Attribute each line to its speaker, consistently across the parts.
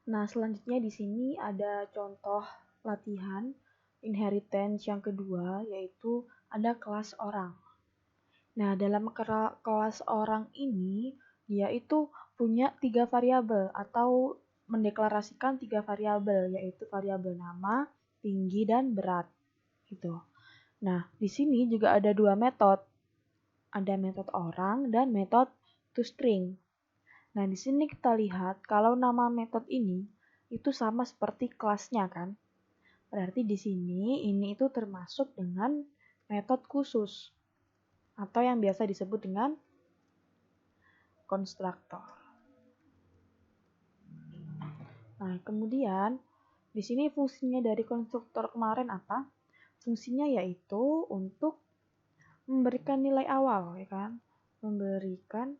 Speaker 1: Nah, selanjutnya di sini ada contoh latihan inheritance yang kedua, yaitu ada kelas orang. Nah, dalam kelas orang ini, dia itu punya 3 variabel atau mendeklarasikan 3 variabel, yaitu variabel nama, tinggi, dan berat. Gitu. Nah, di sini juga ada 2 metode. Ada metode orang dan metode toString. Nah, di sini kita lihat kalau nama metode ini itu sama seperti kelasnya kan. Berarti di sini ini itu termasuk dengan metode khusus atau yang biasa disebut dengan konstruktor. Nah, kemudian di sini fungsinya dari konstruktor kemarin apa? Fungsinya yaitu untuk memberikan nilai awal, ya kan? Memberikan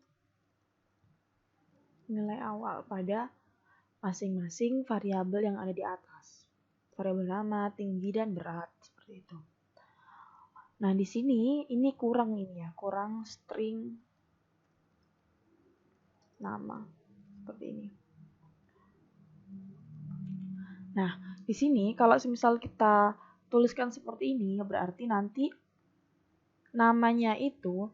Speaker 1: nilai awal pada masing-masing variabel yang ada di atas. Variabel nama, tinggi, dan berat, seperti itu. Nah, di sini ini kurang string nama seperti ini. Nah, di sini kalau semisal kita tuliskan seperti ini, berarti nanti namanya itu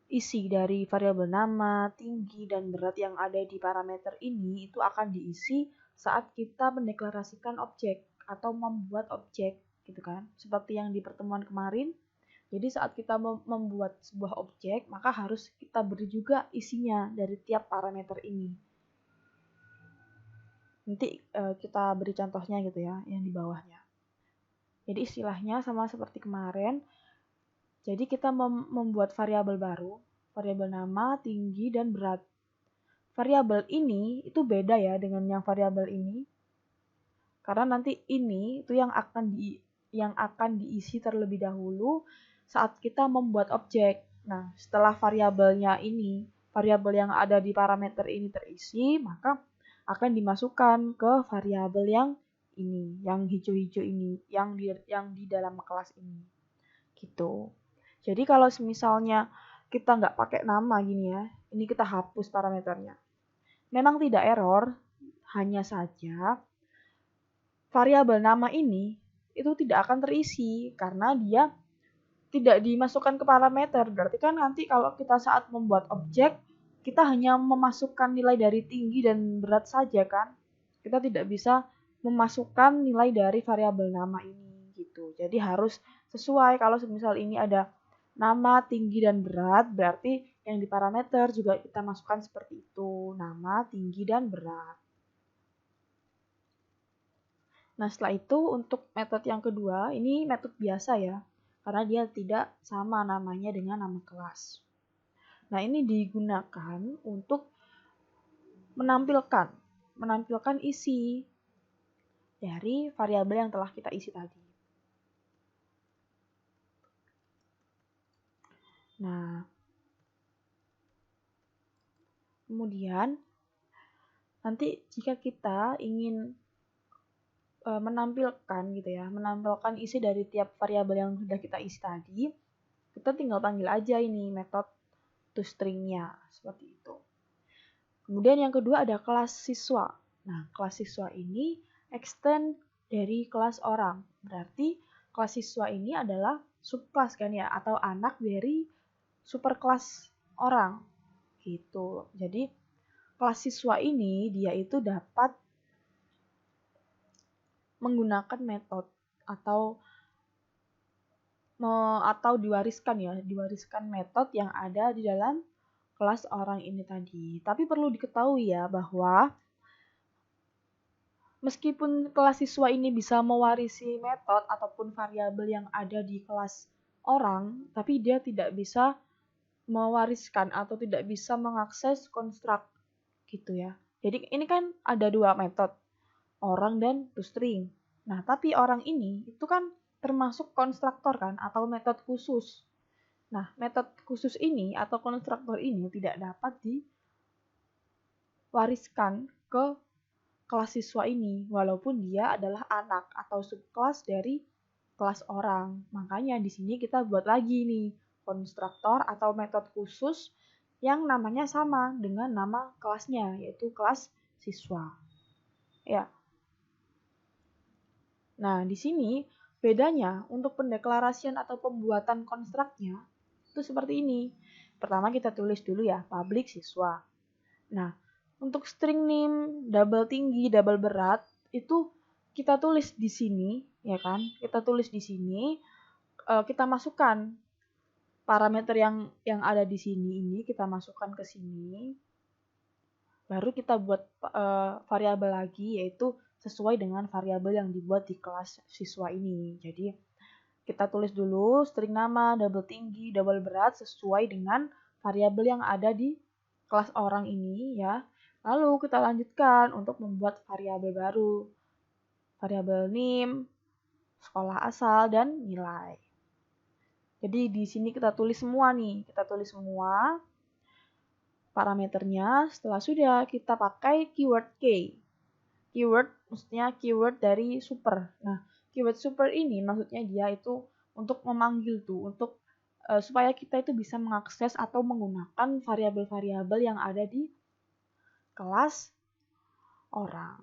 Speaker 1: isi dari variabel nama, tinggi, dan berat yang ada di parameter ini itu akan diisi saat kita mendeklarasikan objek atau membuat objek, gitu kan? Seperti yang di pertemuan kemarin. Jadi saat kita membuat sebuah objek, maka harus kita beri juga isinya dari tiap parameter ini. Nanti kita beri contohnya gitu ya, yang di bawahnya. Jadi istilahnya sama seperti kemarin. Jadi kita membuat variabel baru, variabel nama, tinggi, dan berat. Variabel ini itu beda ya dengan yang variabel ini. Karena nanti ini itu yang akan diisi terlebih dahulu saat kita membuat objek. Nah, setelah variabelnya ini, variabel yang ada di parameter ini terisi, maka akan dimasukkan ke variabel yang ini, yang hijau-hijau ini, yang di dalam kelas ini. Gitu. Jadi kalau misalnya kita nggak pakai nama gini ya, ini kita hapus parameternya. Memang tidak error, hanya saja variabel nama ini itu tidak akan terisi karena dia tidak dimasukkan ke parameter. Berarti kan nanti kalau kita saat membuat objek, kita hanya memasukkan nilai dari tinggi dan berat saja kan. Kita tidak bisa memasukkan nilai dari variabel nama ini gitu. Jadi harus sesuai. Kalau misal ini ada nama, tinggi, dan berat, berarti yang di parameter juga kita masukkan seperti itu. Nama, tinggi, dan berat. Nah, setelah itu untuk metode yang kedua, ini metode biasa ya, karena dia tidak sama namanya dengan nama kelas. Nah, ini digunakan untuk menampilkan isi dari variabel yang telah kita isi tadi. Nah, kemudian nanti jika kita ingin menampilkan isi dari tiap variabel yang sudah kita isi tadi, kita tinggal panggil aja ini metode toString-nya seperti itu. Kemudian yang kedua ada kelas siswa. Nah, kelas siswa ini extend dari kelas orang. Berarti kelas siswa ini adalah subkelas kan ya, atau anak dari superkelas orang. Gitu. Jadi kelas siswa ini dia itu dapat menggunakan metode atau diwariskan metode yang ada di dalam kelas orang ini tadi. Tapi perlu diketahui ya bahwa meskipun kelas siswa ini bisa mewarisi metode ataupun variabel yang ada di kelas orang, tapi dia tidak bisa mewariskan atau tidak bisa mengakses konstruk gitu ya. Jadi ini kan ada 2 metode, orang dan toString. Nah, tapi orang ini itu kan termasuk konstruktor kan atau metode khusus. Nah, metode khusus ini atau konstruktor ini tidak dapat diwariskan ke kelas siswa ini walaupun dia adalah anak atau subkelas dari kelas orang. Makanya di sini kita buat lagi nih konstruktor atau metode khusus yang namanya sama dengan nama kelasnya yaitu kelas siswa. ya. Nah, di sini bedanya untuk pendeklarasian atau pembuatan konstruknya itu seperti ini. Pertama kita tulis dulu ya, publik siswa. Nah, untuk string name, double tinggi, double berat, itu kita tulis di sini, ya kan? Kita tulis di sini, kita masukkan parameter yang ada di sini ini, kita masukkan ke sini. Baru kita buat variabel lagi, yaitu sesuai dengan variabel yang dibuat di kelas siswa ini. Jadi, kita tulis dulu string nama, double tinggi, double berat sesuai dengan variabel yang ada di kelas orang ini ya. Lalu kita lanjutkan untuk membuat variabel baru. Variabel name, sekolah asal, dan nilai. Jadi di sini kita tulis semua nih. Kita tulis semua parameternya. Setelah sudah kita pakai keyword K. Keyword maksudnya keyword dari super. Nah, keyword super ini maksudnya dia itu untuk memanggil tuh, untuk supaya kita itu bisa mengakses atau menggunakan variabel-variabel yang ada di kelas orang.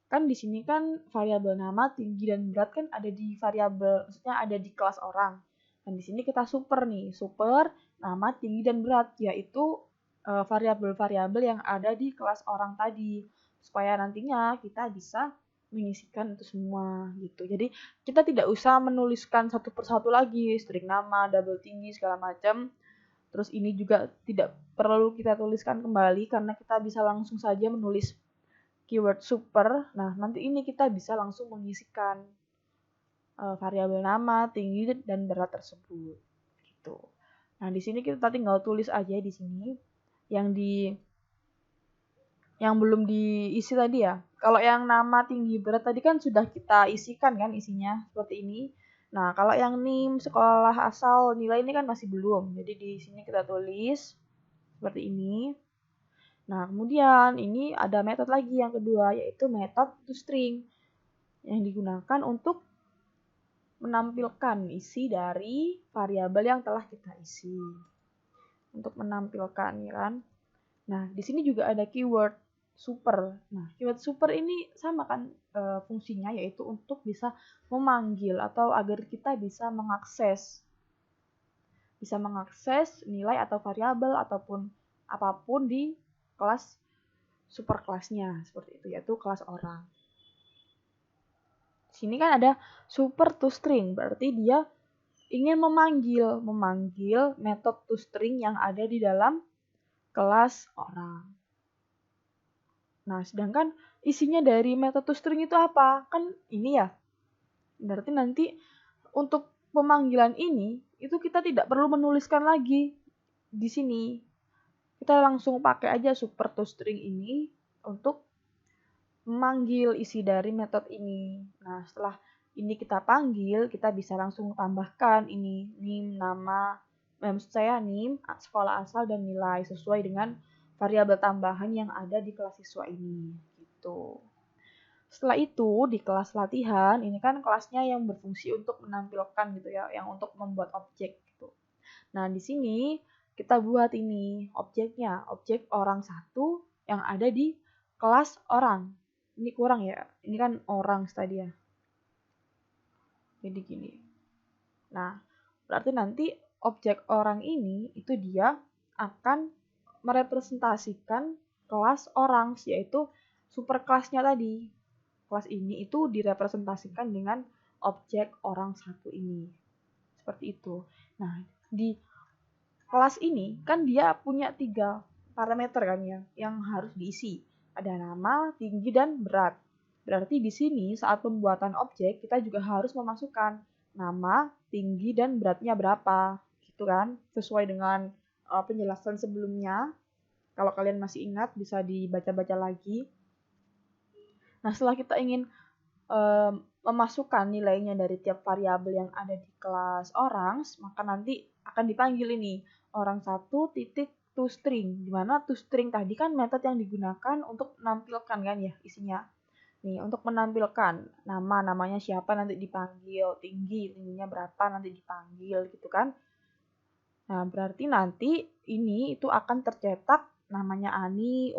Speaker 1: Kan di sini kan variabel nama, tinggi, dan berat kan ada di variabel, maksudnya ada di kelas orang. Dan di sini kita super nih, super, nama, tinggi, dan berat, yaitu variabel-variabel yang ada di kelas orang tadi. Supaya nantinya kita bisa mengisikan itu semua gitu. Jadi kita tidak usah menuliskan satu persatu lagi, string nama, double tinggi, segala macam. Terus ini juga tidak perlu kita tuliskan kembali karena kita bisa langsung saja menulis keyword super. Nah, nanti ini kita bisa langsung mengisikan variabel nama, tinggi, dan berat tersebut. Gitu. Nah, di sini kita tinggal tulis aja di sini yang belum diisi tadi ya. Kalau yang nama, tinggi, berat tadi kan sudah kita isikan kan isinya seperti ini. Nah, kalau yang NIM, sekolah asal, nilai ini kan masih belum. Jadi di sini kita tulis seperti ini. Nah, kemudian ini ada metode lagi yang kedua, yaitu metode toString yang digunakan untuk menampilkan isi dari variabel yang telah kita isi. Untuk menampilkan, ya kan? Nah, di sini juga ada keyword super. Nah, keyword super ini sama kan fungsinya, yaitu untuk bisa memanggil atau agar kita bisa mengakses nilai atau variabel ataupun apapun di kelas super kelasnya, seperti itu, yaitu kelas orang. Di sini kan ada super toString, berarti dia ingin memanggil metode toString yang ada di dalam kelas orang. Nah, sedangkan isinya dari metode toString itu apa? Kan ini ya. Berarti nanti untuk pemanggilan ini itu kita tidak perlu menuliskan lagi di sini. Kita langsung pakai aja super toString ini untuk memanggil isi dari metode ini. Nah, setelah ini kita panggil, kita bisa langsung tambahkan ini NIM, nama, maksud saya NIM, sekolah asal, dan nilai sesuai dengan variabel tambahan yang ada di kelas siswa ini. Gitu. Setelah itu, di kelas latihan, ini kan kelasnya yang berfungsi untuk menampilkan gitu ya, yang untuk membuat objek gitu. Nah, di sini kita buat ini objeknya, objek orang satu yang ada di kelas orang. Ini kurang ya, ini kan orang tadi ya. Jadi gini. Nah, berarti nanti objek orang ini itu dia akan merepresentasikan kelas orang, yaitu super kelasnya tadi. Kelas ini itu direpresentasikan dengan objek orang satu ini. Seperti itu. Nah, di kelas ini kan dia punya 3 parameter kan ya, yang harus diisi. Ada nama, tinggi, dan berat. Berarti di sini saat pembuatan objek kita juga harus memasukkan nama, tinggi, dan beratnya berapa. Gitu kan, sesuai dengan penjelasan sebelumnya. Kalau kalian masih ingat bisa dibaca-baca lagi. Nah, setelah kita ingin memasukkan nilainya dari tiap variabel yang ada di kelas orang, maka nanti akan dipanggil ini orang satu titik toString, di mana toString tadi kan metode yang digunakan untuk menampilkan kan ya isinya. Nih, untuk menampilkan namanya siapa nanti dipanggil, tingginya berapa nanti dipanggil gitu kan. Nah, berarti nanti ini itu akan tercetak namanya Ani,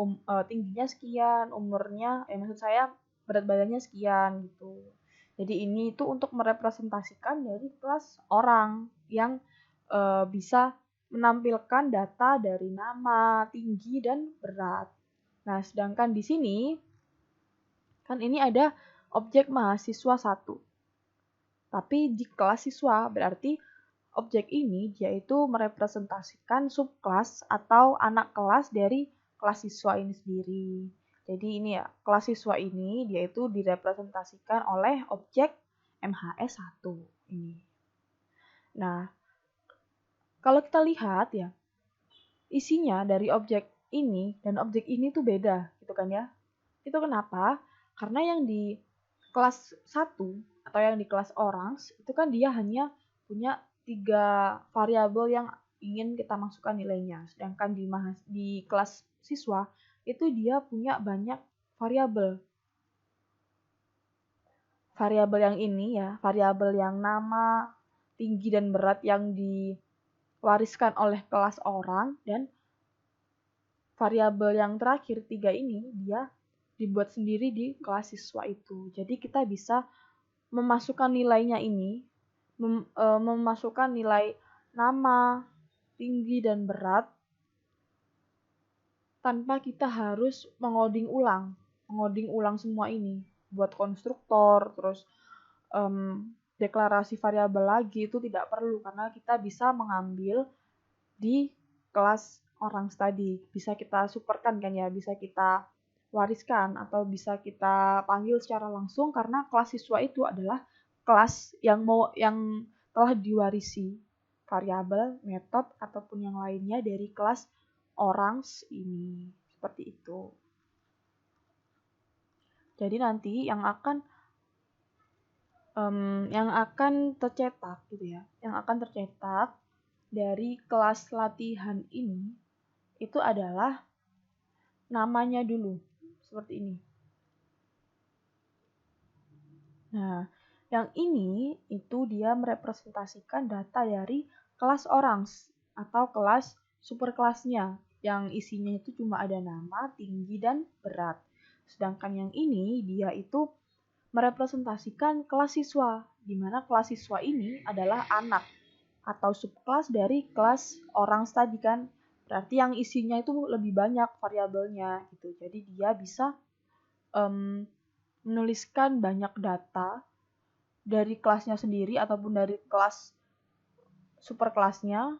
Speaker 1: tingginya sekian, umurnya, maksud saya berat badannya sekian gitu. Jadi ini itu untuk merepresentasikan dari kelas orang yang bisa menampilkan data dari nama, tinggi, dan berat. Nah, sedangkan di sini kan ini ada objek mahasiswa 1. Tapi di kelas siswa berarti objek ini yaitu merepresentasikan subkelas atau anak kelas dari kelas siswa ini sendiri. Jadi ini ya, kelas siswa ini dia itu direpresentasikan oleh objek MHS 1 ini. Nah, kalau kita lihat ya, isinya dari objek ini dan objek ini tuh beda gitu kan ya. Itu kenapa? Karena yang di kelas 1 atau yang di kelas orange itu kan dia hanya punya 3 variabel yang ingin kita masukkan nilainya. Sedangkan di kelas siswa itu dia punya banyak variabel. Variabel yang ini ya, variabel yang nama, tinggi dan berat yang diwariskan oleh kelas orang, dan variabel yang terakhir 3 ini dia dibuat sendiri di kelas siswa itu. Jadi kita bisa memasukkan nilainya ini, memasukkan nilai nama, tinggi, dan berat tanpa kita harus mengoding ulang semua ini buat konstruktor, terus deklarasi variabel lagi itu tidak perlu karena kita bisa mengambil di kelas orang tadi. Bisa kita superkan kan ya, bisa kita wariskan atau bisa kita panggil secara langsung karena kelas siswa itu adalah kelas yang telah diwarisi variabel, metode ataupun yang lainnya dari kelas orang ini. Seperti itu. Jadi nanti yang akan tercetak gitu ya. Yang akan tercetak dari kelas latihan ini itu adalah namanya dulu. Seperti ini. Nah, yang ini itu dia merepresentasikan data dari kelas orange atau kelas superkelasnya yang isinya itu cuma ada nama, tinggi, dan berat. Sedangkan yang ini dia itu merepresentasikan kelas siswa, di mana kelas siswa ini adalah anak atau subkelas dari kelas orange tadi kan. Berarti yang isinya itu lebih banyak variabelnya gitu. Jadi dia bisa menuliskan banyak data dari kelasnya sendiri ataupun dari kelas superkelasnya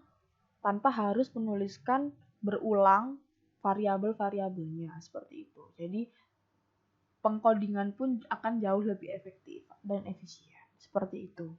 Speaker 1: tanpa harus menuliskan berulang variabel-variabelnya seperti itu. Jadi pengkodingan pun akan jauh lebih efektif dan efisien seperti itu.